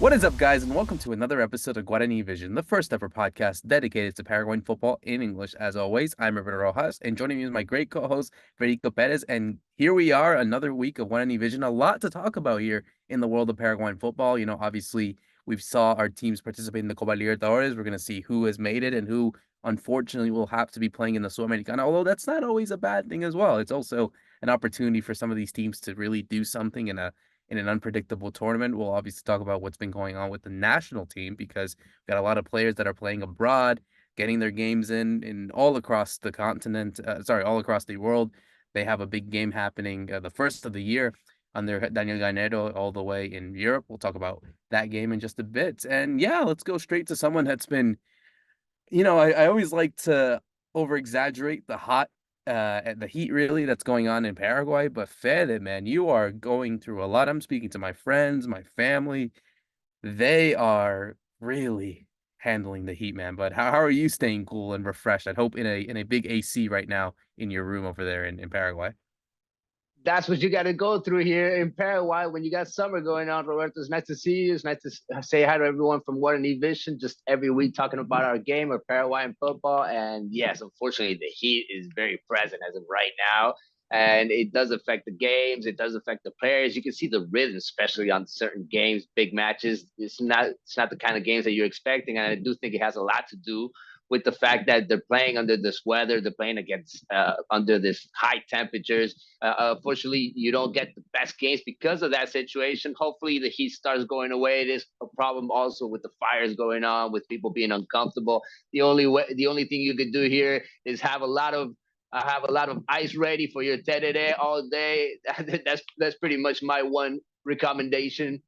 What is up, guys, and welcome to another episode of Guarani Vision, the first ever podcast dedicated to Paraguayan football in English. As always, I'm Roberto Rojas, and joining me is my great co-host, Fede Perez, and here we are, another week of Guarani Vision. A lot to talk about here in the world of Paraguayan football. Obviously, we've saw our teams participate in the Copa Libertadores. We're going to see who has made it and who, unfortunately, will have to be playing in the Sudamericana, although that's not always a bad thing as well. It's also an opportunity for some of these teams to really do something in an unpredictable tournament. We'll obviously talk about what's been going on with the national team because we've got a lot of players that are playing abroad, getting their games in all across the continent. All across the world. They have a big game happening the first of the year under Daniel Garnero all the way in Europe. We'll talk about that game in just a bit. And yeah, let's go straight to someone that's been, I always like to over exaggerate the heat really that's going on in Paraguay. But Fede, man, you are going through a lot. I'm speaking to my friends, my family. They are really handling the heat, man. But how are you staying cool and refreshed? I hope in a big AC right now in your room over there in Paraguay. That's what you got to go through here in Paraguay when you got summer going on, Roberto. It's nice to see you. It's nice to say hi to everyone from Guarani Vision, just every week talking about our game of Paraguayan football. And yes, unfortunately, the heat is very present as of right now. And it does affect the games. It does affect the players. You can see the rhythm, especially on certain games, big matches. It's not the kind of games that you're expecting. And I do think it has a lot to do with the fact that they're playing under this weather, they're playing against under this high temperatures. Unfortunately, you don't get the best games because of that situation. Hopefully, the heat starts going away. It is a problem also with the fires going on, with people being uncomfortable. The only thing you could do here is have a lot of ice ready for your terere all day. That's pretty much my one recommendation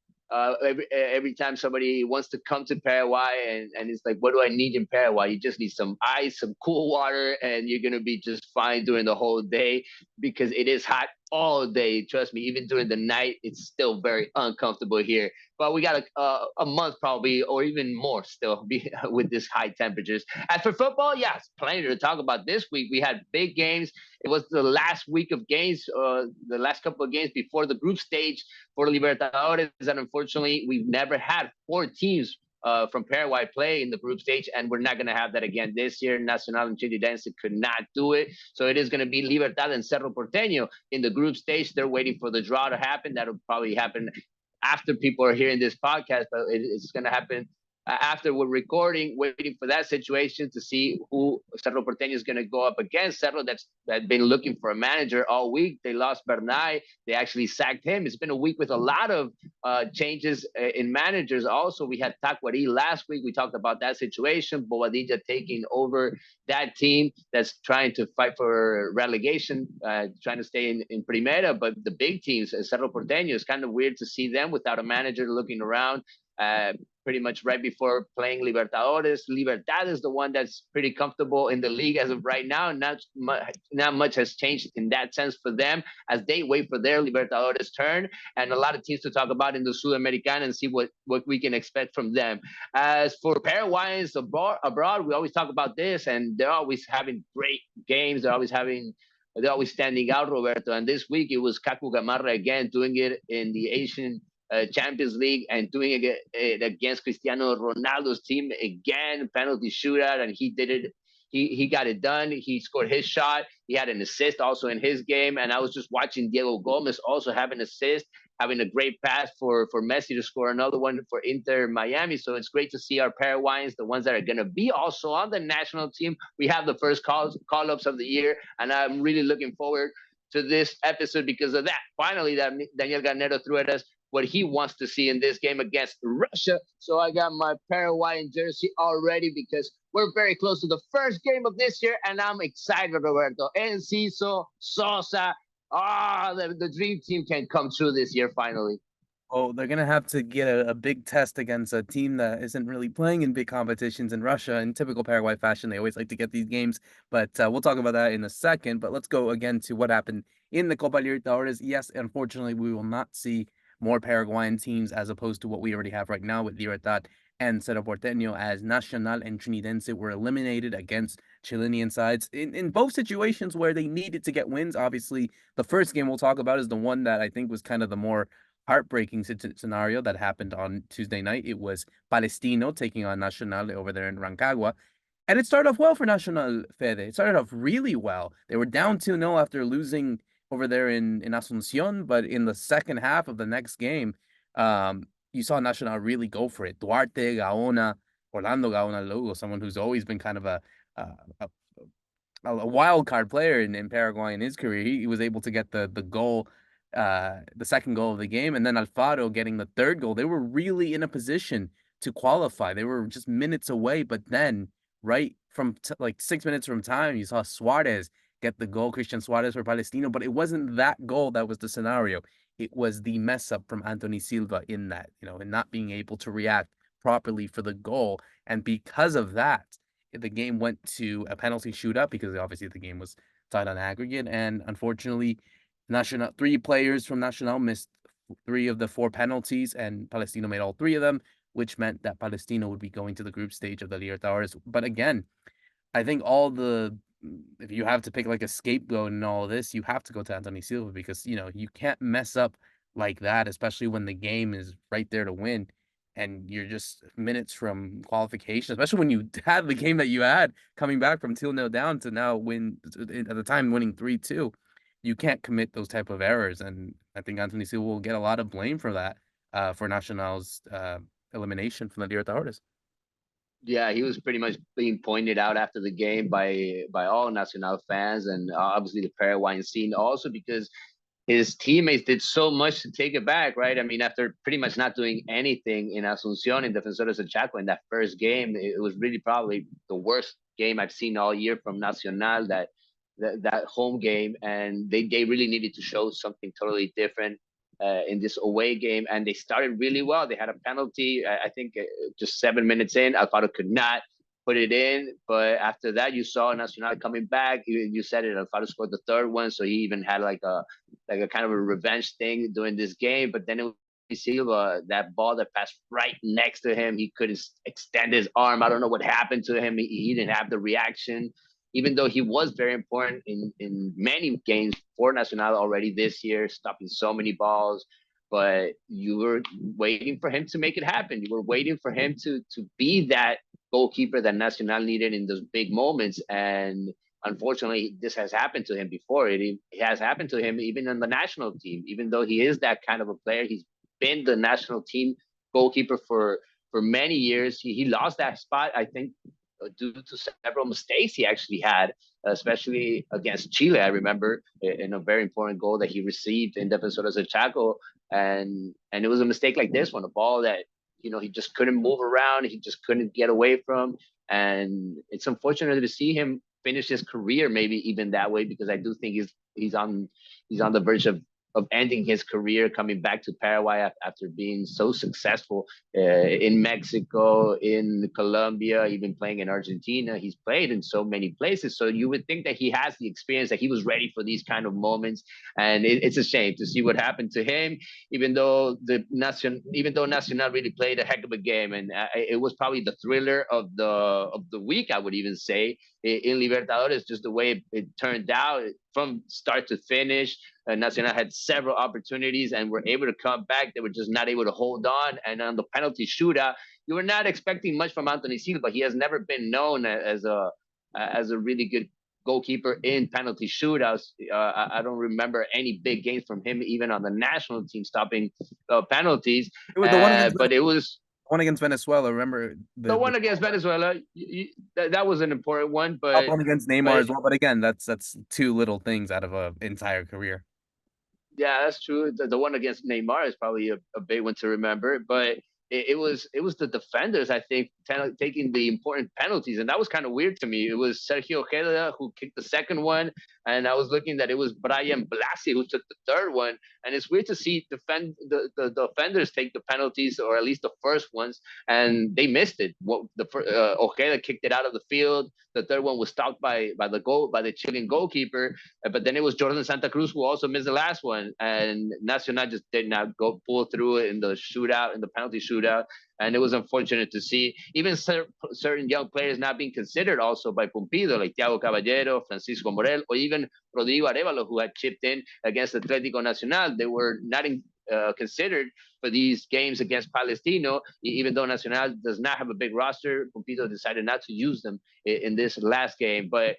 every time somebody wants to come to Paraguay and it's like, what do I need in Paraguay? You just need some ice, some cool water, and you're going to be just fine during the whole day because it is hot all day. Trust me, even during the night, it's still very uncomfortable here. But we got a month probably, or even more still with this high temperatures. As for football, yes, plenty to talk about this week. We had big games. It was the last week of games, the last couple of games before the group stage for Libertadores, and unfortunately, we've never had four teams from Paraguay play in the group stage, and we're not going to have that again this year. Nacional and Chididense could not do it, so it is going to be Libertad and Cerro Porteño in the group stage. They're waiting for the draw to happen. That'll probably happen after people are hearing this podcast, but it's going to happen after we're recording, waiting for that situation to see who Cerro Porteño is going to go up against. Cerro that's been looking for a manager all week. They lost Bernay. They actually sacked him. It's been a week with a lot of changes in managers. Also, we had Taquari last week. We talked about that situation. Bobadilla taking over that team that's trying to fight for relegation, trying to stay in Primera. But the big teams, Cerro Porteño, it's kind of weird to see them without a manager looking around. Pretty much right before playing Libertadores. Libertad is the one that's pretty comfortable in the league as of right now. Not much has changed in that sense for them as they wait for their Libertadores turn, and a lot of teams to talk about in the Sudamericana and see what we can expect from them. As for Paraguayans abroad, we always talk about this, and they're always having great games. They're always standing out, Roberto. And this week it was Kaku Gamarra again doing it in the Asian Champions League and doing it against Cristiano Ronaldo's team again, penalty shootout, and he did it. He got it done. He scored his shot. He had an assist also in his game, and I was just watching Diego Gomez also have an assist, having a great pass for Messi to score another one for Inter Miami. So it's great to see our Paraguayans, the ones that are going to be also on the national team. We have the first call-ups of the year, and I'm really looking forward to this episode because of that. Finally, that Daniel Garnero threw at us what he wants to see in this game against Russia. So I got my Paraguayan jersey already because we're very close to the first game of this year, and I'm excited, Roberto. Enciso, Sosa, the dream team can come true this year finally. Oh, they're gonna have to get a big test against a team that isn't really playing in big competitions in Russia. In typical Paraguay fashion, they always like to get these games, but we'll talk about that in a second. But let's go again to what happened in the Copa Libertadores. Yes, unfortunately, we will not see more Paraguayan teams as opposed to what we already have right now with Libertad and Cerro Porteño, as Nacional and Trinidense were eliminated against Chilean sides in both situations where they needed to get wins. Obviously, the first game we'll talk about is the one that I think was kind of the more heartbreaking scenario that happened on Tuesday night. It was Palestino taking on Nacional over there in Rancagua. And it started off well for Nacional, Fede. It started off really well. They were down 2-0 after losing over there in Asuncion, but in the second half of the next game, you saw Nacional really go for it. Duarte, Gaona, Orlando Gaona Lugo, someone who's always been kind of a, a a wild card player in Paraguay in his career. He was able to get the goal, the second goal of the game, and then Alfaro getting the third goal. They were really in a position to qualify. They were just minutes away, but then right from like 6 minutes from time, you saw Suarez get the goal, Christian Suarez for Palestino, but it wasn't that goal that was the scenario. It was the mess up from Anthony Silva in that, and not being able to react properly for the goal. And because of that, the game went to a penalty shootout because obviously the game was tied on aggregate. And unfortunately, Nacional, 3 players from Nacional missed 3 of the 4 penalties, and Palestino made all 3 of them, which meant that Palestino would be going to the group stage of the Libertadores. But again, I think if you have to pick like a scapegoat and all this, you have to go to Anthony Silva because, you can't mess up like that, especially when the game is right there to win and you're just minutes from qualification, especially when you had the game that you had coming back from 2-0 down to now at the time winning 3-2. You can't commit those type of errors. And I think Anthony Silva will get a lot of blame for that, for Nacional's elimination from the Libertadores. Yeah, he was pretty much being pointed out after the game by all Nacional fans and obviously the Paraguayan scene also because his teammates did so much to take it back, right? I mean, after pretty much not doing anything in Asuncion in Defensores del Chaco in that first game, it was really probably the worst game I've seen all year from Nacional, that home game. And they really needed to show something totally different in this away game. And they started really well. They had a penalty, I think just 7 minutes in. Alfaro could not put it in. But after that, you saw Nacional coming back. You said it, Alfaro scored the third one. So he even had like a kind of a revenge thing during this game. But then it was Silva, that ball that passed right next to him. He couldn't extend his arm. I don't know what happened to him. He didn't have the reaction, even though he was very important in many games for Nacional already this year, stopping so many balls. But you were waiting for him to make it happen. You were waiting for him to be that goalkeeper that Nacional needed in those big moments. And unfortunately, this has happened to him before. It has happened to him even in the national team. Even though he is that kind of a player, he's been the national team goalkeeper for many years. He lost that spot, I think, due to several mistakes he actually had, especially against Chile. I remember in a very important goal that he received in Defensores del Chaco, and it was a mistake like this one, a ball that he just couldn't move around, he just couldn't get away from, and it's unfortunate to see him finish his career maybe even that way because I do think he's on the verge of ending his career, coming back to Paraguay after being so successful in Mexico, in Colombia, even playing in Argentina. He's played in so many places. So you would think that he has the experience, that he was ready for these kind of moments. And it's a shame to see what happened to him, even though Nacional really played a heck of a game. And it was probably the thriller of the week, I would even say, in Libertadores, just the way it turned out from start to finish. Nacional had several opportunities and were able to come back. They were just not able to hold on. And on the penalty shootout, you were not expecting much from Anthony Silva. He has never been known as a really good goalkeeper in penalty shootouts. I don't remember any big games from him, even on the national team, stopping penalties. It was the one against But it was one against Venezuela. Remember the one against Venezuela. That was an important one, but one against Neymar as well. But again, that's 2 little things out of an entire career. Yeah, that's true. The one against Neymar is probably a big one to remember, but it was the defenders, I think, taking the important penalties, and that was kind of weird to me. It was Sergio Ojeda who kicked the second one, and I was looking that it was Brian Blasi who took the third one, and it's weird to see the defenders take the penalties, or at least the first ones, and they missed it. Ojeda kicked it out of the field. The third one was stopped by the Chilean goalkeeper, but then it was Jordan Santa Cruz who also missed the last one, and Nacional just did not pull through it in the penalty shootout, and it was unfortunate to see even certain young players not being considered also by Pumpido, like Thiago Caballero, Francisco Morel, or even Rodrigo Arevalo, who had chipped in against Atlético Nacional. They were not considered for these games against Palestino, even though Nacional does not have a big roster. Pumpido decided not to use them in this last game, but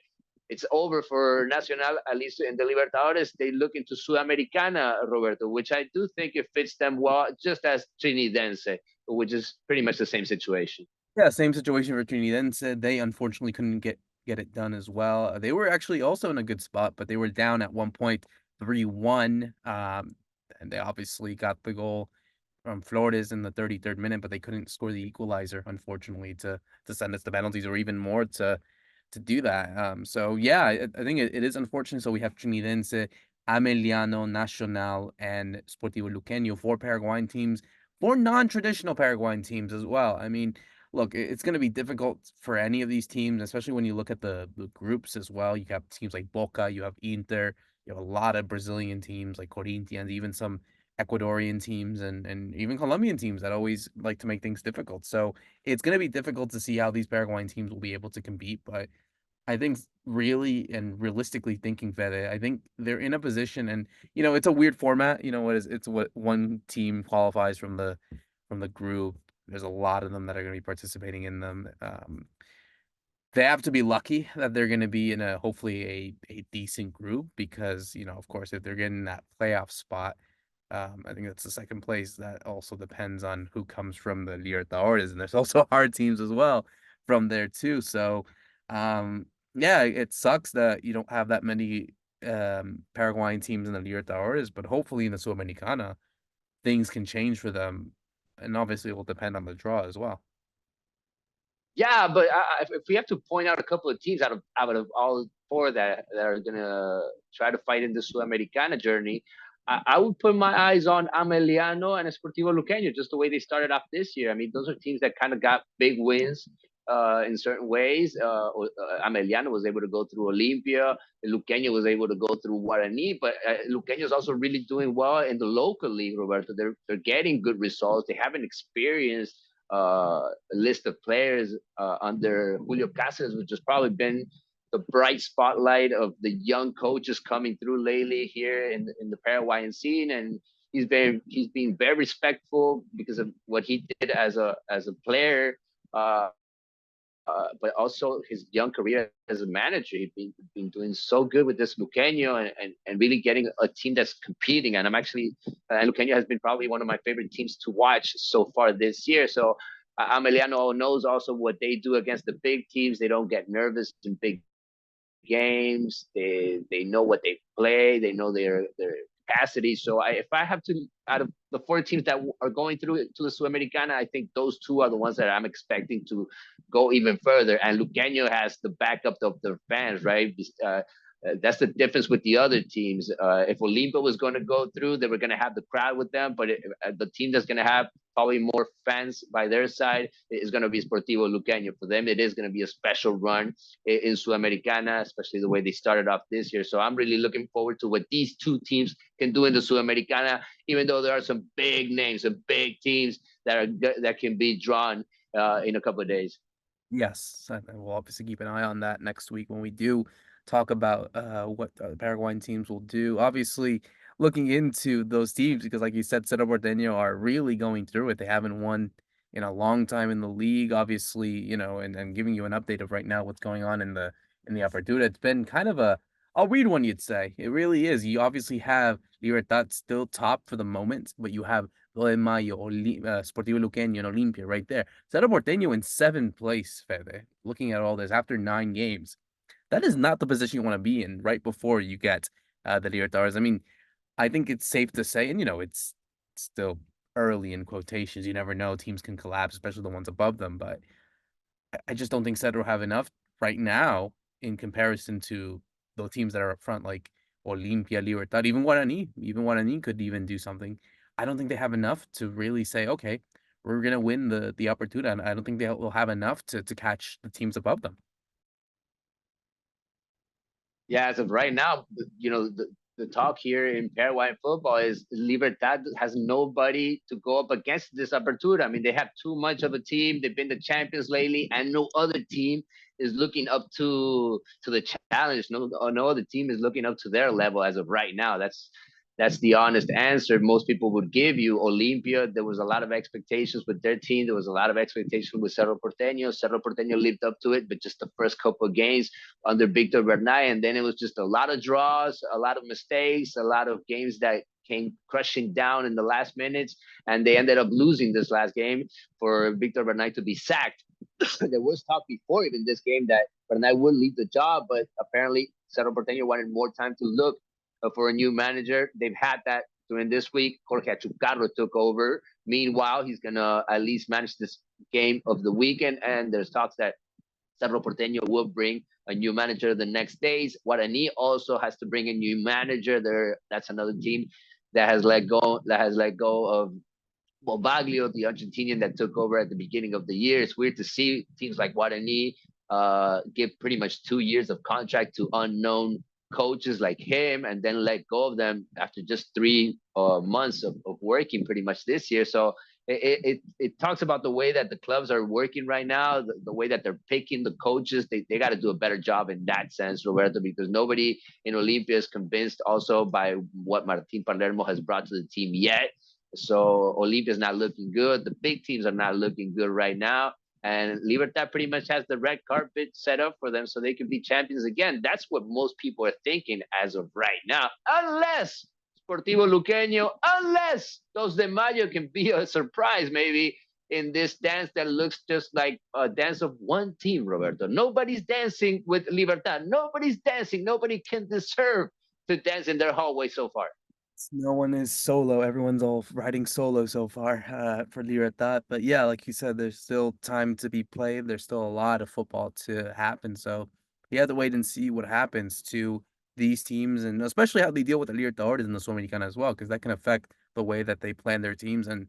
it's over for Nacional, at least in the Libertadores. They look into Sudamericana, Roberto, which I do think it fits them well, just as Trinidense, which is pretty much the same situation. Yeah, same situation for Trinity. Then said they unfortunately couldn't get it done as well. They were actually also in a good spot, but they were down at one point 3-1. And they obviously got the goal from Flores in the 33rd minute, but they couldn't score the equalizer, unfortunately, to send us the penalties or even more to do that. So yeah, I think it is unfortunate. So we have Trinidense, Ameliano, Nacional, and Sportivo Luqueño, four Paraguayan teams, four non-traditional Paraguayan teams as well. I mean, look, it's going to be difficult for any of these teams, especially when you look at the groups as well. You have teams like Boca, you have Inter, you have a lot of Brazilian teams like Corinthians, even some Ecuadorian teams and even Colombian teams that always like to make things difficult. So it's going to be difficult to see how these Paraguayan teams will be able to compete. But I think really and realistically thinking, Fede, I think they're in a position, and it's a weird format. It's what one team qualifies from the group. There's a lot of them that are going to be participating in them. They have to be lucky that they're going to be in hopefully a decent group because of course if they're getting that playoff spot, I think that's the second place. That also depends on who comes from the Libertadores, and there's also hard teams as well from there too. So, um, yeah, it sucks that you don't have that many Paraguayan teams in the Libertadores, but hopefully in the Sudamericana things can change for them, and obviously it will depend on the draw as well. Yeah, but if we have to point out a couple of teams out of all four that are gonna try to fight in the Sudamericana journey, I would put my eyes on Ameliano and Esportivo Luqueño, just the way they started off this year. I mean, those are teams that kind of got big wins in certain ways. Ameliano was able to go through Olympia. Luqueño was able to go through Guarani, but Luqueño is also really doing well in the local league, Roberto. They're getting good results. They haven't experienced list of players under Julio Cáceres, which has probably been the bright spotlight of the young coaches coming through lately here in the Paraguayan scene. And he's been very respectful because of what he did as a player. But also his young career as a manager. He's been doing so good with this Luqueño and really getting a team that's competing. And and Luqueño has been probably one of my favorite teams to watch so far this year. So Ameliano knows also what they do against the big teams. They don't get nervous in big games. They know what they play. They know their capacity. So if I have to, out of the four teams that are going through to the Sudamericana, I think those two are the ones that I'm expecting to go even further. And Luqueño has the backup of their fans, right? That's the difference with the other teams. If Olimpo was going to go through, they were going to have the crowd with them, but the team that's going to have probably more fans by their side is going to be Sportivo Luqueño. For them, it is going to be a special run in Sudamericana, especially the way they started off this year. So I'm really looking forward to what these two teams can do in the Sudamericana, even though there are some big names, some big teams that can be drawn in a couple of days. Yes, and we'll obviously keep an eye on that next week when we do talk about what the Paraguayan teams will do. Obviously, looking into those teams because, like you said, Cerro Porteño are really going through it. They haven't won in a long time in the league. Obviously, and giving you an update of right now what's going on in the Apertura. It's been kind of a weird one, you'd say. It really is. You obviously have Libertad still top for the moment, but you have de Mayo, Sportivo Luqueño, and Olimpia right there. Cerro Porteño in seventh place, Fede. Looking at all this after 9 games, that is not the position you want to be in right before you get the Libertadores. I mean, I think it's safe to say, and it's still early in quotations. You never know; teams can collapse, especially the ones above them. But I just don't think Cedro have enough right now in comparison to the teams that are up front, like Olimpia, Libertad, even Guarani. Even Guarani could even do something. I don't think they have enough to really say, okay, we're gonna win the Apertura. And I don't think they will have enough to catch the teams above them. Yeah, as of right now, the talk here in Paraguayan football is Libertad has nobody to go up against this Apertura. I mean, they have too much of a team. They've been the champions lately, and no other team is looking up to the challenge. No other team is looking up to their level as of right now. That's the honest answer most people would give you. Olympia, there was a lot of expectations with their team. There was a lot of expectations with Cerro Porteño. Cerro Porteño lived up to it, but just the first couple of games under Victor Bernay, and then it was just a lot of draws, a lot of mistakes, a lot of games that came crushing down in the last minutes, and they ended up losing this last game for Victor Bernay to be sacked. There was talk before even this game that Bernay would leave the job, but apparently Cerro Porteño wanted more time to look for a new manager. They've had that during this week. Jorge Achucarro took over. Meanwhile, he's going to at least manage this game of the weekend. And there's talks that Cerro Porteño will bring a new manager the next days. Guarani also has to bring a new manager. That's another team that has let go of Bobaglio, the Argentinian that took over at the beginning of the year. It's weird to see teams like Guarani give pretty much 2 years of contract to unknown coaches like him and then let go of them after just 3 months of working pretty much this year. So it talks about the way that the clubs are working right now, the way that they're picking the coaches. They got to do a better job in that sense, Roberto, because nobody in Olympia is convinced also by what Martin Palermo has brought to the team yet. So Olympia is not looking good. The big teams are not looking good right now. And Libertad pretty much has the red carpet set up for them so they can be champions again. That's what most people are thinking as of right now. Unless Sportivo Luqueño, unless Dos de Mayo can be a surprise maybe in this dance that looks just like a dance of one team, Roberto. Nobody's dancing with Libertad. Nobody's dancing. Nobody can deserve to dance in their hallway so far. No one is solo. Everyone's all riding solo so far for Libertad. But yeah, like you said, there's still time to be played. There's still a lot of football to happen. So you have to wait and see what happens to these teams, and especially how they deal with the Libertadores and the Sudamericana as well, because that can affect the way that they plan their teams. And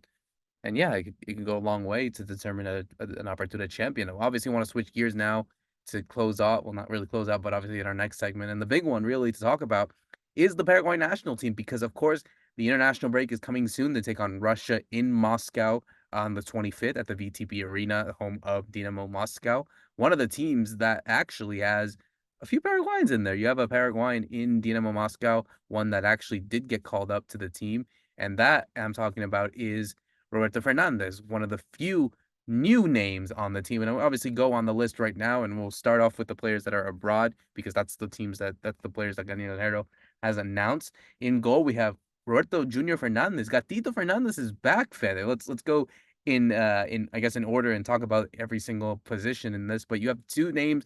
yeah, it can go a long way to determine an opportunity champion. Obviously, want to switch gears now to close out. Well, not really close out, but obviously in our next segment. And the big one, really, to talk about is the Paraguay national team because, of course, the international break is coming soon to take on Russia in Moscow on the 25th at the VTB Arena, home of Dynamo Moscow. One of the teams that actually has a few Paraguayans in there. You have a Paraguayan in Dynamo Moscow, one that actually did get called up to the team. And that I'm talking about is Roberto Fernandez, one of the few new names on the team. And I'll obviously go on the list right now, and we'll start off with the players that are abroad because that's the players that Ganero has announced. In goal, we have Roberto Junior Fernandez. Gatito Fernandez is back, Fede. Let's go in I guess in order and talk about every single position in this. But you have two names.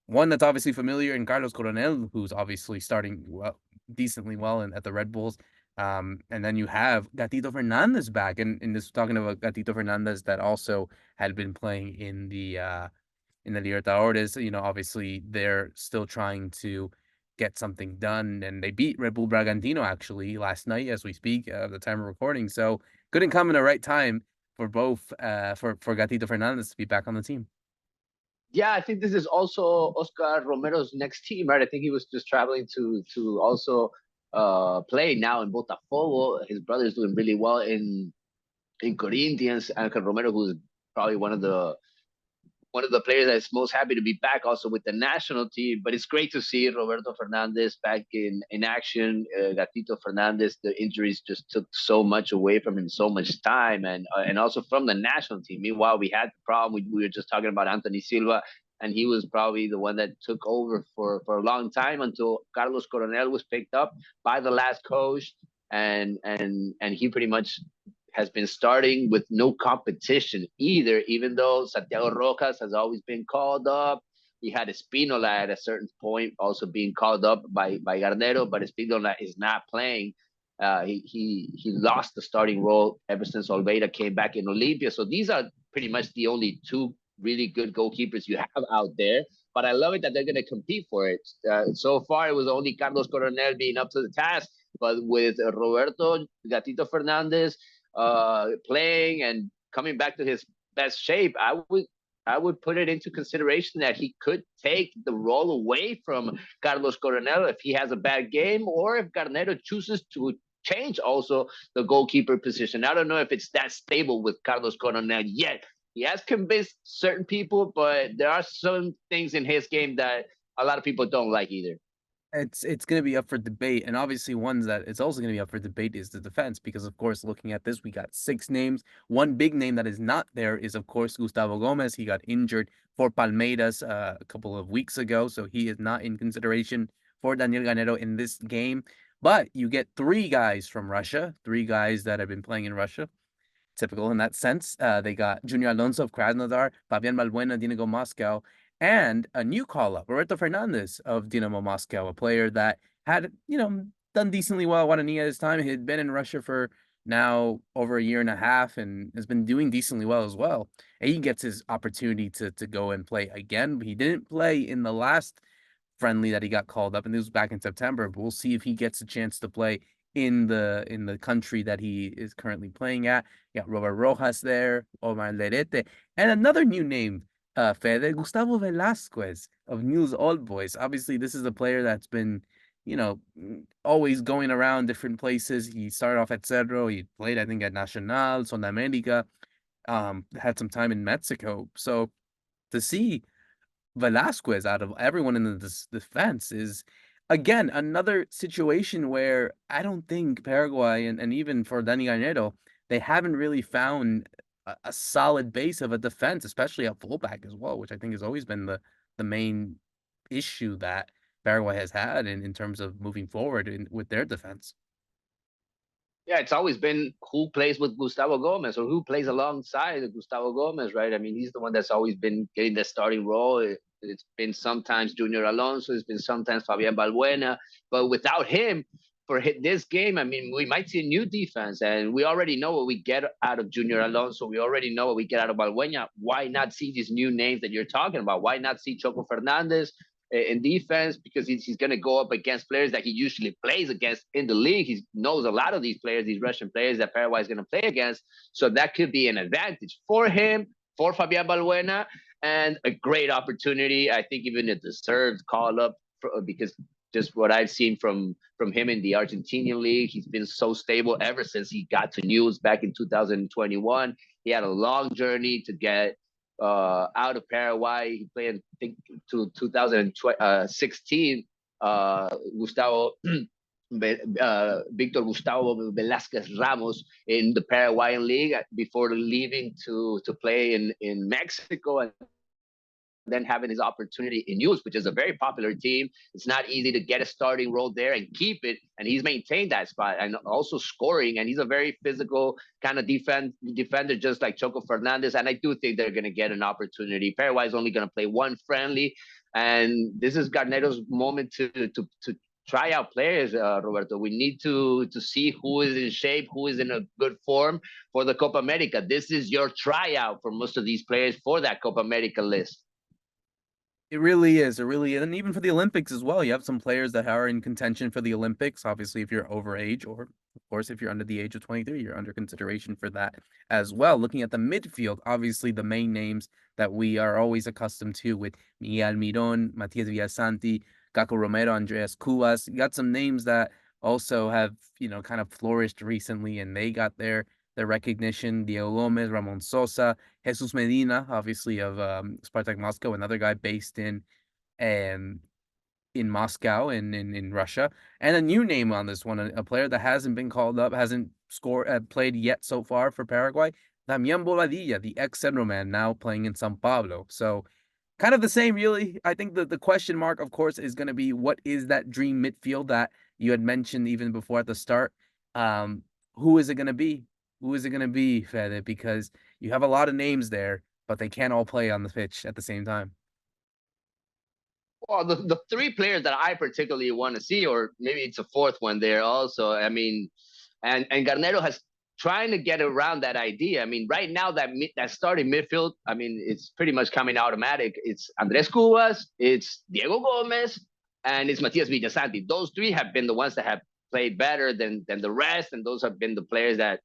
One that's obviously familiar in Carlos Coronel, who's obviously starting decently well at the Red Bulls. And then you have Gatito Fernandez back, and this talking about Gatito Fernandez that also had been playing in the Libertadores. You know, obviously they're still trying to get something done, and they beat Red Bull Bragantino actually last night as we speak at the time of recording. So couldn't come in the right time for both for Gatito Fernandez to be back on the team. Yeah, I think this is also Oscar Romero's next team, right? I think he was just traveling to also play now in Botafogo. His brother is doing really well in Corinthians. Angel Romero, who's probably one of the players that's most happy to be back also with the national team. But it's great to see Roberto Fernandez back in action. Gatito Fernandez, the injuries just took so much away from him, so much time, and also from the national team. Meanwhile, we had the problem. We were just talking about Anthony Silva, and he was probably the one that took over for a long time until Carlos Coronel was picked up by the last coach, and he pretty much has been starting with no competition either, even though Santiago Rojas has always been called up. We had Espinola at a certain point also being called up by Garnero, but Espinola is not playing. He lost the starting role ever since Olveira came back in Olympia. So these are pretty much the only two really good goalkeepers you have out there. But I love it that they're going to compete for it. So far, it was only Carlos Coronel being up to the task, but with Roberto Gatito Fernandez playing and coming back to his best shape, I would put it into consideration that he could take the role away from Carlos Coronel if he has a bad game, or if Garnero chooses to change also the goalkeeper position. I don't know if it's that stable with Carlos Coronel yet. He has convinced certain people, but there are some things in his game that a lot of people don't like either. It's going to be up for debate, and obviously ones that it's also going to be up for debate is the defense, because of course, looking at this, we got 6 names. One big name that is not there is of course Gustavo Gomez. He got injured for Palmeiras a couple of weeks ago, so he is not in consideration for Daniel Ganero in this game. But you get 3 guys from Russia, 3 guys that have been playing in Russia, typical in that sense. They got Junior Alonso of Krasnodar, Fabian Balbuena, Dinamo Moscow, and a new call up, Roberto Fernandez of Dinamo Moscow, a player that had, done decently well at Guarani at his time. He had been in Russia for now over a year and a half and has been doing decently well as well. And he gets his opportunity to go and play again. He didn't play in the last friendly that he got called up, and this was back in September. But we'll see if he gets a chance to play in the country that he is currently playing at. You got Roberto Rojas there, Omar Lerete, and another new name, Fede, Gustavo Velasquez of News Old Boys. Obviously, this is a player that's been, always going around different places. He started off at Cerro. He played, I think, at Nacional, Sudamérica, had some time in Mexico. So to see Velasquez out of everyone in the defense is, again, another situation where I don't think Paraguay and even for Dani Garnedo, they haven't really found a solid base of a defense, especially at fullback as well, which I think has always been the main issue that Paraguay has had in terms of moving forward with their defense. Yeah, it's always been who plays with Gustavo Gomez or who plays alongside Gustavo Gomez, right? I mean, he's the one that's always been getting the starting role. It's been sometimes Junior Alonso, it's been sometimes Fabian Balbuena, but without him for this game, I mean, we might see a new defense, and we already know what we get out of Junior Alonso. We already know what we get out of Balbuena. Why not see these new names that you're talking about? Why not see Choco Fernandez in defense, because he's going to go up against players that he usually plays against in the league. He knows a lot of these players, these Russian players that Paraguay is going to play against. So that could be an advantage for him, for Fabian Balbuena, and a great opportunity. I think even a deserved call up because just what I've seen from him in the Argentinian league, he's been so stable ever since he got to News back in 2021. He had a long journey to get out of Paraguay. He played, I think, to 2016. Gustavo Victor Gustavo Velasquez Ramos in the Paraguayan league before leaving to play in Mexico, and then having his opportunity in News, which is a very popular team. It's not easy to get a starting role there and keep it, and he's maintained that spot and also scoring. And he's a very physical kind of defender, just like Choco Fernandez. And I do think they're going to get an opportunity. Paraguay is only going to play one friendly, and this is Garnero's moment to try out players, Roberto. We need to see who is in shape, who is in a good form for the Copa America. This is your tryout for most of these players for that Copa America list. It really is. It really is. And even for the Olympics as well, you have some players that are in contention for the Olympics. Obviously, if you're over age, or of course, if you're under the age of 23, you're under consideration for that as well. Looking at the midfield, obviously, the main names that we are always accustomed to with Miguel Miron, Matias Villasanti, Caco Romero, Andreas Cubas. You got some names that also have, kind of flourished recently, and they got their recognition. Diego Gomez, Ramon Sosa, Jesus Medina, obviously of Spartak Moscow, another guy based um, in Moscow in Russia, and a new name on this one, a player that hasn't been called up, hasn't played yet so far for Paraguay, Damian Bobadilla, the ex-Central man, now playing in São Paulo. So kind of the same, really. I think the question mark, of course, is going to be what is that dream midfield that you had mentioned even before at the start. Um, who is it going to be? Who is it going to be, Fede? Because you have a lot of names there, but they can't all play on the pitch at the same time. Well, the 3 players that I particularly want to see, or maybe it's a fourth one there also. I mean, and Garnero has trying to get around that idea. I mean, right now that starting midfield, I mean, it's pretty much coming automatic. It's Andres Cubas, it's Diego Gomez, and it's Matias Villasanti. Those 3 have been the ones that have played better than the rest, and those have been the players that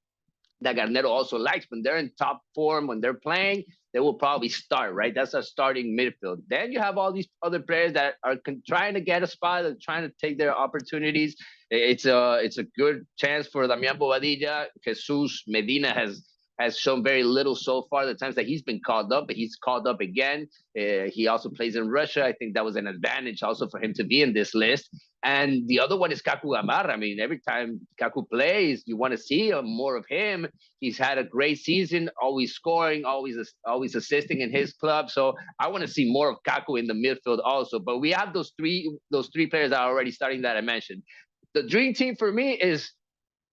Garnero also likes. When they're in top form, when they're playing, they will probably start, right? That's a starting midfield. Then you have all these other players that are trying to get a spot, and trying to take their opportunities. It's a good chance for Damian Bobadilla. Jesus Medina has has shown very little so far. The times that he's been called up, but he's called up again. He also plays in Russia. I think that was an advantage also for him to be in this list. And the other one is Kaku Gamarra. I mean, every time Kaku plays, you want to see more of him. He's had a great season, always scoring, always assisting in his club. So I want to see more of Kaku in the midfield also. But we have those three players that are already starting that I mentioned. The dream team for me is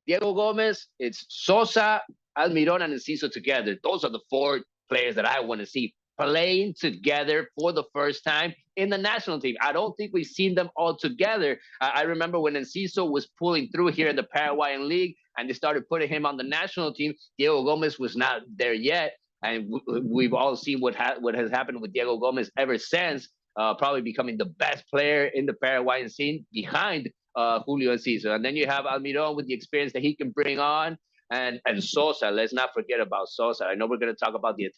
Diego Gomez, it's Sosa, Almiron, and Enciso together. Those are the four players that I want to see playing together for the first time in the national team. I don't think we've seen them all together. I remember when Enciso was pulling through here in the Paraguayan League and they started putting him on the national team. Diego Gomez was not there yet. And we've all seen what has happened with Diego Gomez ever since, probably becoming the best player in the Paraguayan scene behind Julio Enciso. And then you have Almiron with the experience that he can bring on. And Sosa, let's not forget about Sosa. I know we're going to talk about the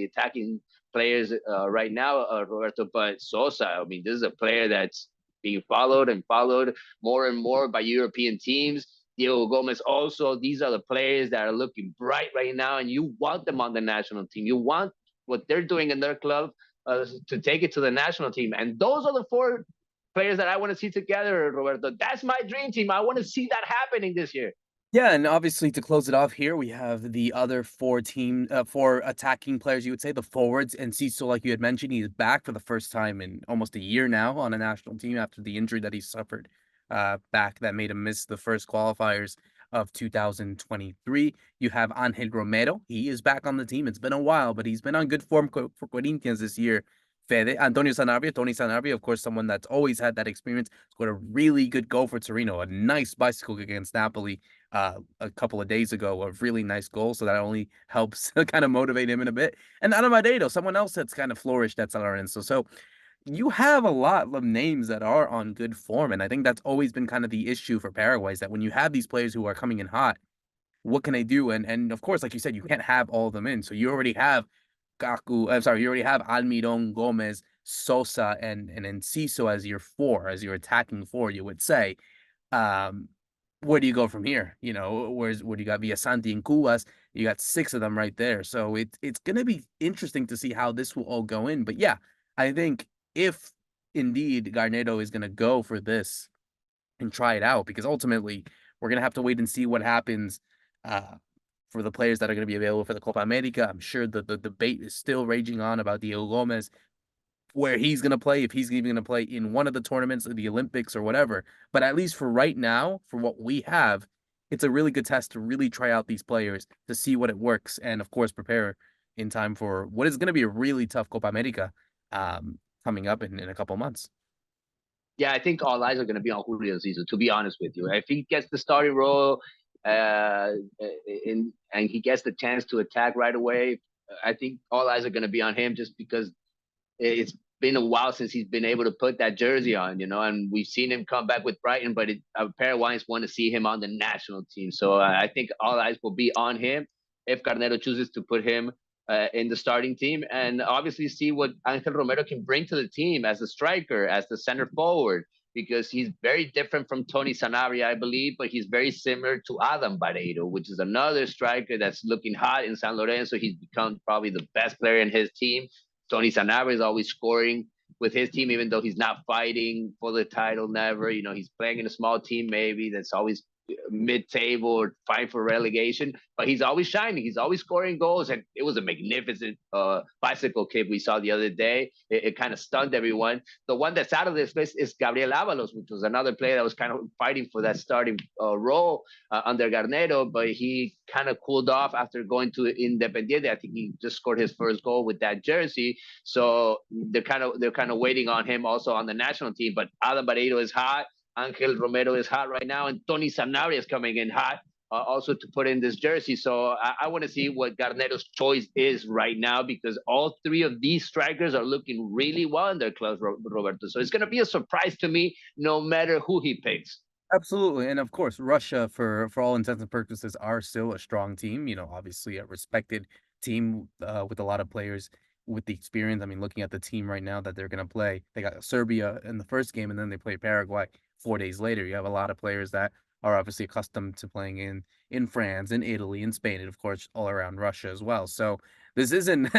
attacking players right now, Roberto, but Sosa, I mean, this is a player that's being followed and followed more and more by European teams. Diego Gomez also, these are the players that are looking bright right now, and you want them on the national team. You want what they're doing in their club to take it to the national team. And those are the four players that I want to see together, Roberto. That's my dream team. I want to see that happening this year. Yeah, and obviously to close it off here, we have the other four attacking players, you would say, the forwards. And Cecil, like you had mentioned, he's back for the first time in almost a year now on a national team after the injury that he suffered back that made him miss the first qualifiers of 2023. You have Angel Romero. He is back on the team. It's been a while, but he's been on good form for Corinthians this year. Fede, Antonio Sanabria, Tony Sanabria, of course, someone that's always had that experience, scored a really good goal for Torino, a nice bicycle against Napoli a couple of days ago, a really nice goal. So that only helps kind of motivate him in a bit. And Ana Madeiro, someone else that's kind of flourished at San Lorenzo. So you have a lot of names that are on good form. And I think that's always been kind of the issue for Paraguay is that when you have these players who are coming in hot, what can they do? And of course, like you said, you can't have all of them in. So you already have you already have Almiron, Gomez, Sosa, and Enciso as your four, as your attacking four, you would say. Um, where do you go from here? You know, where do you got Villasanti and Cubas? You got six of them right there. So it's gonna be interesting to see how this will all go in. But yeah, I think if indeed Garnedo is gonna go for this and try it out, because ultimately we're gonna have to wait and see what happens uh for the players that are going to be available for the Copa America. I'm sure the debate is still raging on about Diego Gomez, where he's going to play, if he's even going to play in one of the tournaments of the Olympics or whatever. But at least for right now, for what we have, it's a really good test to really try out these players to see what it works. And of course, prepare in time for what is going to be a really tough Copa America coming up in a couple months. Yeah, I think all eyes are going to be on Julio Enciso, to be honest with you. If he gets the starting role and he gets the chance to attack right away, I think all eyes are going to be on him just because it's been a while since he's been able to put that jersey on, you know, and we've seen him come back with Brighton, but Paraguayans want to see him on the national team. So I think all eyes will be on him if Carnero chooses to put him in the starting team, and obviously see what Angel Romero can bring to the team as a striker, as the center forward, because he's very different from Tony Sanabria, I believe, but he's very similar to Adam Barreiro, which is another striker that's looking hot in San Lorenzo. He's become probably the best player in his team. Tony Sanabria is always scoring with his team, even though he's not fighting for the title, never. You know, he's playing in a small team maybe that's always mid-table or fight for relegation, but he's always shining. He's always scoring goals, and it was a magnificent bicycle kick we saw the other day. It kind of stunned everyone. The one that's out of this list is Gabriel Avalos, which was another player that was kind of fighting for that starting role under Garnero, but he kind of cooled off after going to Independiente. I think he just scored his first goal with that jersey, so they're kind of waiting on him also on the national team. But Adam Barreiro is hot. Angel Romero is hot right now, and Tony Sanabria is coming in hot also to put in this jersey. So I want to see what Garnero's choice is right now, because all three of these strikers are looking really well in their clubs, Roberto. So it's going to be a surprise to me no matter who he picks. Absolutely. And of course, Russia, for all intents and purposes, are still a strong team, you know, obviously a respected team with a lot of players with the experience. I mean, looking at the team right now that they're going to play, they got Serbia in the first game and then they play Paraguay 4 days later. You have a lot of players that are obviously accustomed to playing in France, in Italy, in Spain, and of course all around Russia as well. So this isn't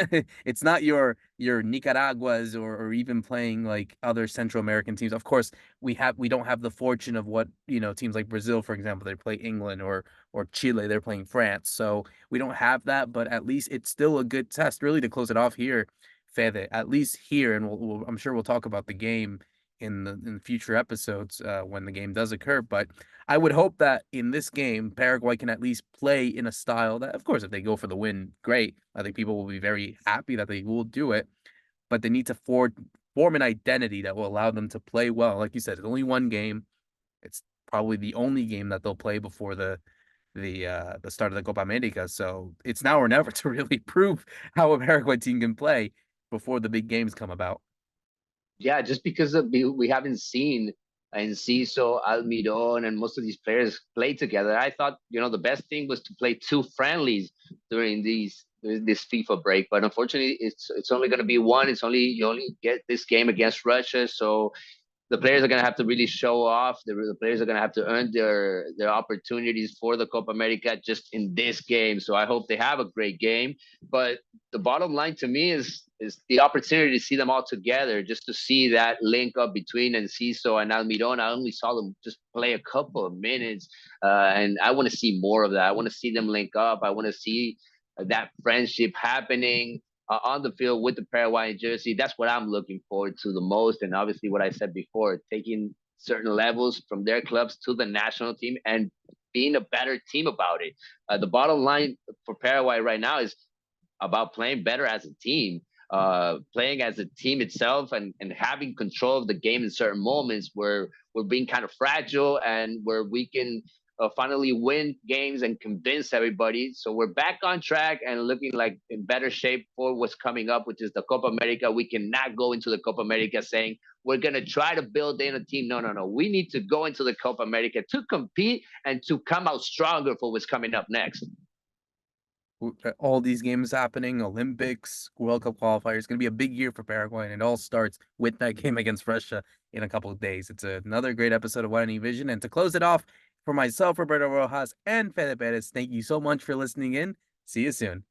it's not your Nicaraguas or even playing like other Central American teams. Of course, we don't have the fortune of what, teams like Brazil, for example, they play England, or Chile, they're playing France. So we don't have that, but at least it's still a good test, really, to close it off here, Fede. At least here, and I'm sure we'll talk about the game in future episodes when the game does occur. But I would hope that in this game, Paraguay can at least play in a style that, of course, if they go for the win, great. I think people will be very happy that they will do it, but they need to form an identity that will allow them to play well. Like you said, it's only one game. It's probably the only game that they'll play before the start of the Copa America. So it's now or never to really prove how a Paraguay team can play before the big games come about. Yeah, just because we haven't seen Enciso, Almiron, and most of these players play together. I thought, the best thing was to play two friendlies during this FIFA break, but unfortunately, it's only going to be one. You only get this game against Russia, so the players are going to have to really show off. The players are going to have to earn their opportunities for the Copa America just in this game. So I hope they have a great game. But the bottom line to me is the opportunity to see them all together, just to see that link up between Enciso and Almiron. I only saw them just play a couple of minutes, and I want to see more of that. I want to see them link up. I want to see that friendship happening on the field with the Paraguayan jersey. That's what I'm looking forward to the most. And obviously, what I said before, taking certain levels from their clubs to the national team and being a better team about it. The bottom line for Paraguay right now is about playing better as a team, playing as a team itself, and having control of the game in certain moments where we're being kind of fragile and where we can finally win games and convince everybody. So we're back on track and looking like in better shape for what's coming up, which is the Copa America. We cannot go into the Copa America saying we're going to try to build in a team. No, no, no. We need to go into the Copa America to compete and to come out stronger for what's coming up next. All these games happening, Olympics, World Cup qualifiers. It's going to be a big year for Paraguay, and it all starts with that game against Russia in a couple of days. It's another great episode of Guarani Vision. And to close it off, for myself, Roberto Rojas, and Fede Perez, thank you so much for listening in. See you soon.